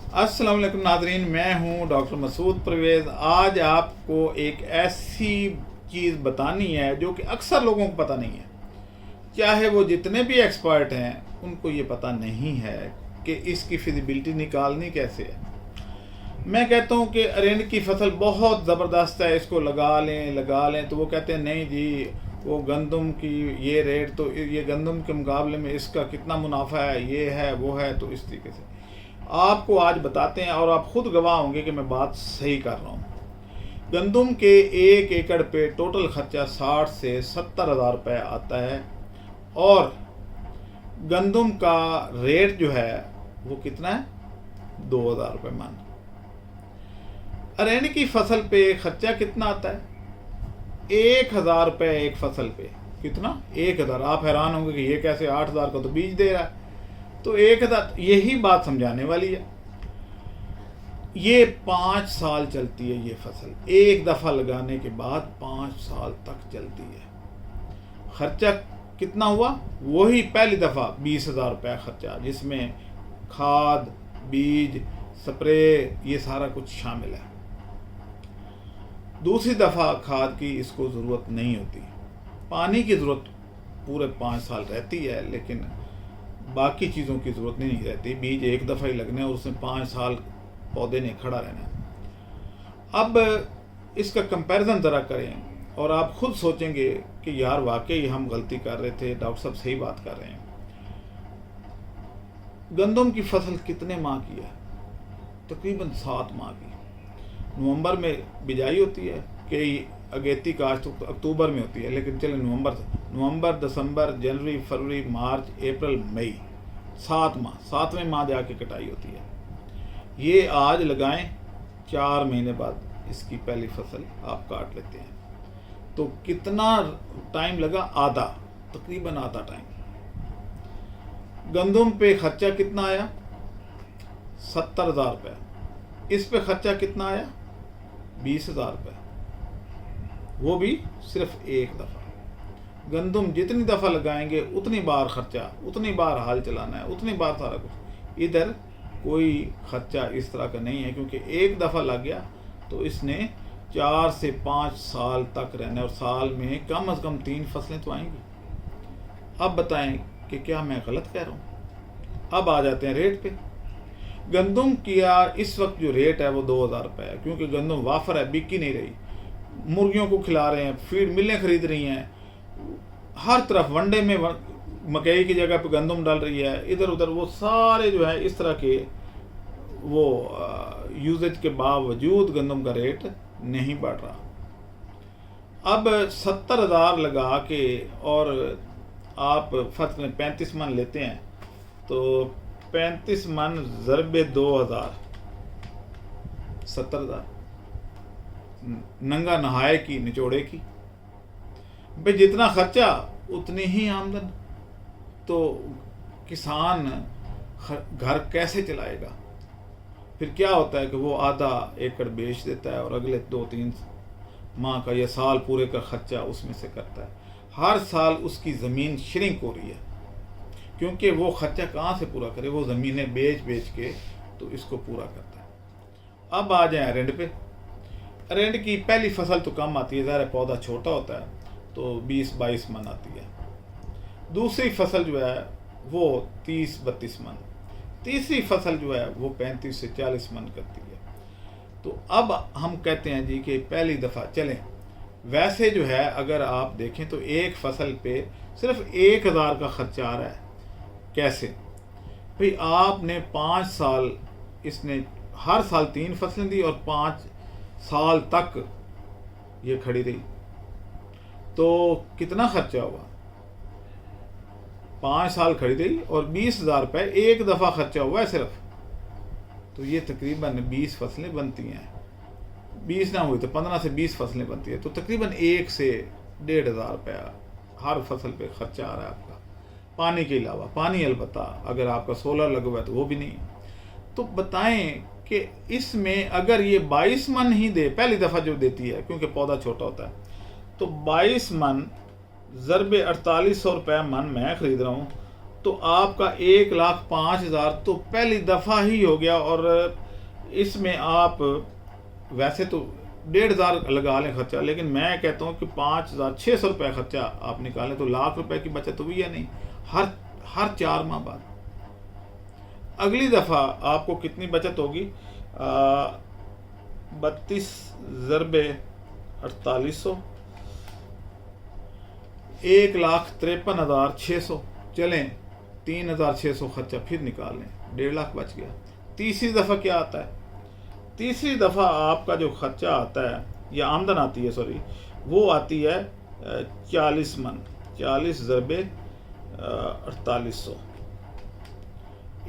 अस्सलाम वालेकुम नाज़रीन, मैं हूं डॉक्टर मसूद परवेज़। आज आपको एक ऐसी चीज़ बतानी है जो कि अक्सर लोगों को पता नहीं है, चाहे वो जितने भी एक्सपर्ट हैं उनको ये पता नहीं है कि इसकी फिजिबिलिटी निकालनी कैसे है। मैं कहता हूं कि अरंड की फसल बहुत ज़बरदस्त है, इसको लगा लें, तो वो कहते हैं नहीं जी, वो गंदम की ये रेट, तो ये गंदम के मुकाबले में इसका कितना मुनाफा है, ये है वो है। तो इस तरीके से आपको आज बताते हैं और आप खुद गवाह होंगे कि मैं बात सही कर रहा हूँ। गंदम के 1 एकड़ पे टोटल खर्चा 60 से 70 हज़ार रुपये आता है और गंदम का रेट जो है वो कितना है, 2000 रुपये मन। अरंड की फसल पे खर्चा कितना आता है, 1000 रुपये एक फसल पे। कितना, 1000। आप हैरान होंगे कि ये कैसे, 8000 का तो बीज दे रहा है। तो 1000, यही बात समझाने वाली है। ये 5 साल चलती है ये फसल, एक दफ़ा लगाने के बाद 5 साल तक चलती है। खर्चा कितना हुआ, वही पहली दफ़ा 20,000 रुपये खर्चा, जिसमें खाद, बीज, स्प्रे, ये सारा कुछ शामिल है। दूसरी दफ़ा खाद की इसको ज़रूरत नहीं होती, पानी की ज़रूरत पूरे 5 साल रहती है, लेकिन बाकी चीज़ों की ज़रूरत नहीं रहती। बीज एक दफ़ा ही लगने और उसमें 5 साल पौधे ने खड़ा रहना है। अब इसका कंपैरिजन ज़रा करें और आप खुद सोचेंगे कि यार वाकई हम गलती कर रहे थे, डॉक्टर साहब सही बात कर रहे हैं। गंदम की फसल कितने माह की है, तकरीबन 7 माह की। नवंबर में बिजाई होती है, कई अगेती काश्त अक्टूबर में होती है, लेकिन चले नवंबर, दिसंबर, जनवरी, फरवरी, मार्च, अप्रैल, मई, 7 माह, 7वें माह जाके कटाई होती है। ये आज लगाएं, 4 महीने बाद इसकी पहली फसल आप काट लेते हैं। तो कितना टाइम लगा, आधा, तकरीबन आधा टाइम। गंदम पे खर्चा कितना आया, 70,000 रुपये। इस पे खर्चा कितना आया, 20,000 रुपये, वो भी सिर्फ एक दफ़ा। गंदम जितनी दफ़ा लगाएंगे उतनी बार खर्चा, उतनी बार हाल चलाना है, उतनी बार सारा कुछ। इधर कोई खर्चा इस तरह का नहीं है, क्योंकि एक दफ़ा लग गया तो इसने 4 से 5 साल तक रहना है और साल में कम से कम 3 फसलें तो आएंगी। अब बताएं कि क्या मैं गलत कह रहा हूँ। अब आ जाते हैं रेट पे। गंदम किया इस वक्त जो रेट है वो 2000 रुपये है, क्योंकि गंदम वाफर है, बिक ही नहीं रही। मुर्गियों को खिला रहे हैं, फीड मिलें खरीद रही हैं, हर तरफ वनडे में मकई की जगह पे गंदम डाल रही है, इधर उधर वो सारे जो है इस तरह के वो यूजेज के बावजूद गंदम का रेट नहीं बढ़ रहा। अब 70,000 लगा के और आप फसल 35 मन लेते हैं, तो 35 मन ज़रबे 2000, 70,000 नंगा नहाए की निचोड़े की। भाई जितना खर्चा उतनी ही आमदन, तो किसान घर कैसे चलाएगा। फिर क्या होता है कि वो आधा एकड़ बेच देता है और अगले 2-3 माह का या साल पूरे का खर्चा उसमें से करता है। हर साल उसकी ज़मीन श्रिंक हो रही है, क्योंकि वो खर्चा कहाँ से पूरा करे, वो ज़मीनें बेच के तो इसको पूरा करता है। अब आ जाए अरंड पे। अरंड की पहली फसल तो कम आती है, ज़रा पौधा छोटा होता है, तो 20-22 मन आती है। दूसरी फसल जो है वो 30-32 मन, तीसरी फसल जो है वो 35 से 40 मन करती है। तो अब हम कहते हैं जी कि पहली दफ़ा चलें। वैसे जो है अगर आप देखें तो एक फसल पे सिर्फ 1000 का खर्चा आ रहा है। कैसे भाई, आपने 5 साल, इसने हर साल 3 फसलें दी और 5 साल तक ये खड़ी रही, तो कितना खर्चा हुआ, 5 साल खड़ी रही और 20,000 रुपये एक दफ़ा खर्चा हुआ है सिर्फ। तो ये तकरीबन 20 फसलें बनती हैं, 20 ना हुई तो 15 से 20 फसलें बनती है, तो तकरीबन 1 से 1,500 रुपया हर फसल पे खर्चा आ रहा है आपका। पानी के अलावा, पानी अलबत्ता अगर आपका सोलर लगा हुआ है तो वो भी नहीं। तो बताएं कि इसमें अगर ये 22 मन ही दे, पहली दफ़ा जो देती है, क्योंकि पौधा छोटा होता है, तो 22 मन ज़रबे 4800 रुपये मन मैं ख़रीद रहा हूँ तो आपका 1,05,000 तो पहली दफ़ा ही हो गया। और इसमें आप वैसे तो 1,500 लगा लें खर्चा, लेकिन मैं कहता हूँ कि 5,600 रुपये खर्चा आप निकालें तो ₹1,00,000 की बचत हुई है नहीं, हर 4 माह बाद। अगली दफ़ा आपको कितनी बचत होगी? 32 ज़रबे 4800, 1,53,600। चलें 3,600 खर्चा फिर निकाल लें, 1,50,000 बच गया। तीसरी दफ़ा क्या आता है? तीसरी दफ़ा आपका जो खर्चा आता है या आमदन आती है, सॉरी, वो आती है 40 मन, 40 ज़रबे 4800,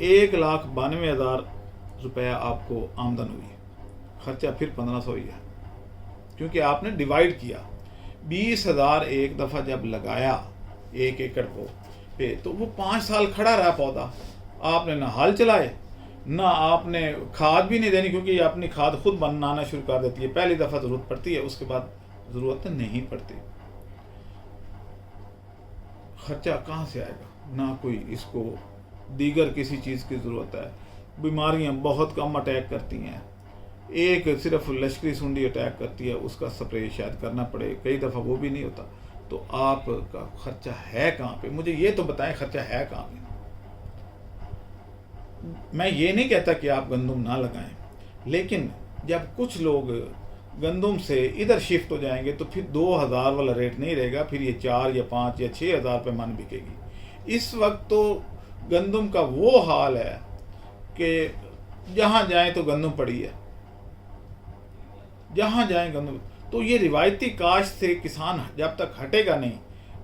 1,92,000 रुपया आपको आमदन हुई। खर्चा फिर 1,500 ही है, क्योंकि आपने डिवाइड किया। 20,000 एक दफ़ा जब लगाया 1 एकड़ को पे, तो वो 5 साल खड़ा रहा पौधा। आपने ना हल चलाए, ना आपने खाद भी नहीं देनी, क्योंकि ये अपनी खाद खुद बनाना शुरू कर देती है। पहली दफ़ा ज़रूरत पड़ती है, उसके बाद ज़रूरत नहीं पड़ती। खर्चा कहाँ से आएगा? ना कोई इसको दीगर किसी चीज़ की ज़रूरत है। बीमारियाँ बहुत कम अटैक करती हैं, एक सिर्फ लश्करी सुंडी अटैक करती है, उसका स्प्रे शायद करना पड़े, कई दफ़ा वो भी नहीं होता। तो आपका खर्चा है कहाँ पे? मुझे ये तो बताएं, खर्चा है कहाँ पे? मैं ये नहीं कहता कि आप गंदम ना लगाएं, लेकिन जब कुछ लोग गंदम से इधर शिफ्ट हो जाएंगे तो फिर 2,000 वाला रेट नहीं रहेगा, फिर ये 4 या 5 या 6,000 रुपये मन बिकेगी। इस वक्त तो गंदम का वो हाल है कि जहाँ जाएं तो गंदम पड़ी है, जहाँ जाएं गंदम। तो ये रिवायती काश्त से किसान जब तक हटेगा नहीं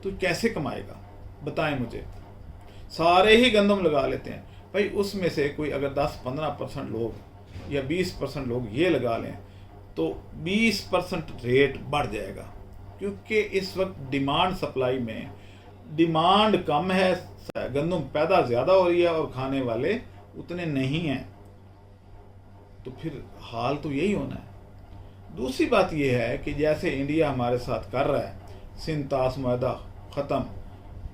तो कैसे कमाएगा? बताएं मुझे। सारे ही गंदम लगा लेते हैं भाई, उसमें से कोई अगर 10-15% लोग या 20% लोग ये लगा लें तो 20% रेट बढ़ जाएगा, क्योंकि इस वक्त डिमांड सप्लाई में डिमांड कम है, गंदम पैदा ज़्यादा हो रही है और खाने वाले उतने नहीं हैं। तो फिर हाल तो यही होना है। दूसरी बात यह है कि जैसे इंडिया हमारे साथ कर रहा है, सिंध तास मुआहदा ख़त्म,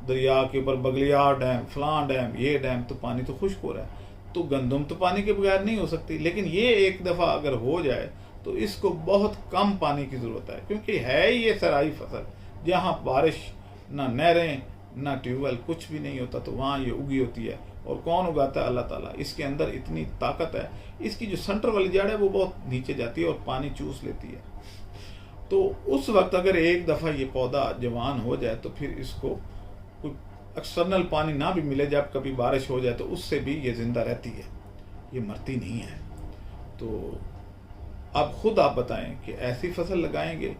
दरिया के ऊपर बगलियार डैम, फलां डैम, ये डैम, तो पानी तो खुश्क हो रहा है। तो गंदम तो पानी के बगैर नहीं हो सकती, लेकिन ये एक दफ़ा अगर हो जाए तो इसको बहुत कम पानी की ज़रूरत है, क्योंकि है ये सराई फसल, जहाँ बारिश, ना नहरें, ना ट्यूबवेल, कुछ भी नहीं होता, तो वहाँ ये उगी होती है। और कौन उगाता है? अल्लाह ताला। इसके अंदर इतनी ताकत है, इसकी जो सेंटर वाली जड़ है वो बहुत नीचे जाती है और पानी चूस लेती है। तो उस वक्त अगर एक दफ़ा ये पौधा जवान हो जाए तो फिर इसको कोई एक्सटर्नल पानी ना भी मिले, जब कभी बारिश हो जाए तो उससे भी ये ज़िंदा रहती है, ये मरती नहीं है। तो अब खुद आप बताएं कि ऐसी फसल लगाएंगे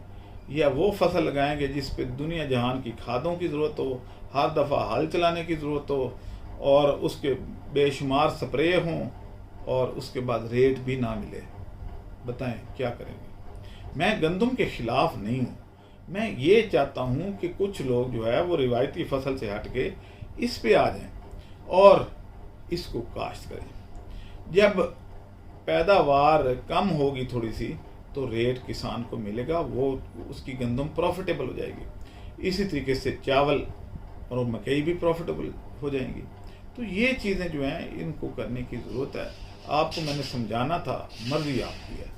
या वो फसल लगाएंगे जिस पे दुनिया जहान की खादों की ज़रूरत हो, हर दफ़ा हल चलाने की ज़रूरत हो, और उसके बेशुमार स्प्रे हों, और उसके बाद रेट भी ना मिले? बताएं क्या करेंगे? मैं गंदम के ख़िलाफ़ नहीं हूँ, मैं ये चाहता हूँ कि कुछ लोग जो है वो रिवायती फसल से हट के इस पे आ जाएं और इसको काश्त करें। जब पैदावार कम होगी थोड़ी सी तो रेट किसान को मिलेगा, वो उसकी गंदम प्रॉफिटेबल हो जाएगी। इसी तरीके से चावल और मकई भी प्रॉफिटेबल हो जाएंगी। तो ये चीज़ें जो हैं इनको करने की ज़रूरत है। आपको मैंने समझाना था, मर्जी आपकी है,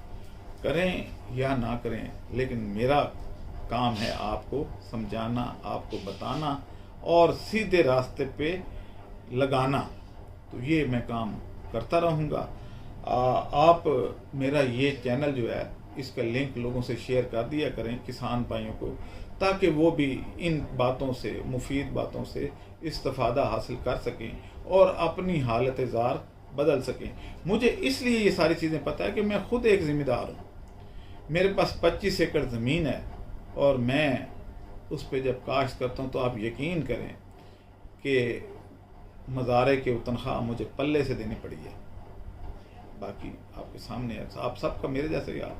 करें या ना करें, लेकिन मेरा काम है आपको समझाना, आपको बताना और सीधे रास्ते पे लगाना। तो ये मैं काम करता रहूँगा। आप मेरा ये चैनल जो है इसका लिंक लोगों से शेयर कर दिया करें, किसान भाइयों को, ताकि वो भी इन बातों से, मुफीद बातों से इस्तिफ़ादा हासिल कर सकें और अपनी हालत ज़ार बदल सकें। मुझे इसलिए ये सारी चीज़ें पता है कि मैं ख़ुद एक ज़िम्मेदार हूँ। मेरे पास 25 एकड़ ज़मीन है और मैं उस पर जब काश्त करता हूँ तो आप यकीन करें कि मज़ारे के तनख्वाह मुझे पल्ले से देनी पड़ी है। बाकी आपके सामने है, आप सबका मेरे जैसे यार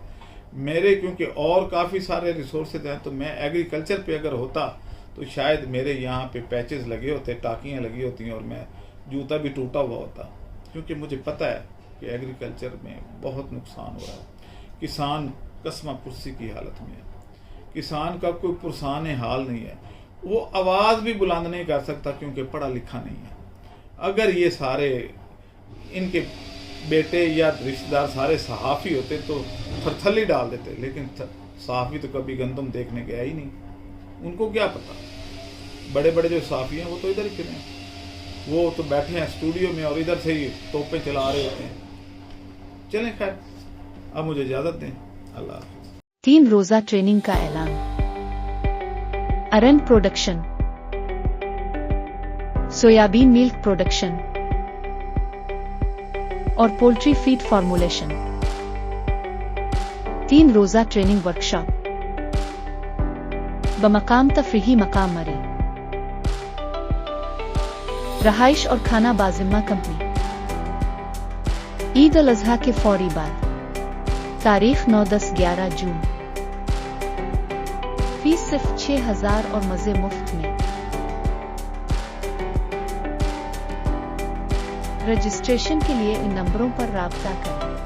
मेरे, क्योंकि और काफ़ी सारे रिसोर्सेज हैं। तो मैं एग्रीकल्चर पे अगर होता तो शायद मेरे यहाँ पे पैचेस लगे होते, टाकियाँ लगी होती हैं और मैं जूता भी टूटा हुआ होता, क्योंकि मुझे पता है कि एग्रीकल्चर में बहुत नुकसान हो रहा है। किसान कसमा पुरसी की हालत में है, किसान का कोई पुरसान हाल नहीं है, वो आवाज़ भी बुलंद नहीं कर सकता क्योंकि पढ़ा लिखा नहीं है। अगर ये सारे इनके बेटे या रिश्तेदार सारे सहाफ़ी होते तो थरथली डाल देते, लेकिन सहाफ़ी तो कभी गंदम देखने गया ही नहीं। उनको क्या पता, बड़े बड़े जो सहाफ़ी हैं वो तो इधर ही फिरे हैं, वो तो बैठे हैं स्टूडियो में और इधर से ही तोपें चला रहे होते हैं। चलें खैर, अब मुझे इजाज़त दें, अल्लाह हाफ़िज़। 3 रोज़ा ट्रेनिंग का ऐलान। अरन प्रोडक्शन, सोयाबीन मिल्क प्रोडक्शन और पोल्ट्री फीड फॉर्मुलेशन। 3 रोज़ा ट्रेनिंग वर्कशॉप बमकाम तफरीही मकाम मरी, रहाइश और खाना बाजिम्मा कंपनी। ईद अल अज़हा के फौरी बाद, तारीख 9, 10, 11 जून। फीस सिर्फ 6000 और मज़े मुफ्त में। रजिस्ट्रेशन के लिए इन नंबरों पर राब्ता करें।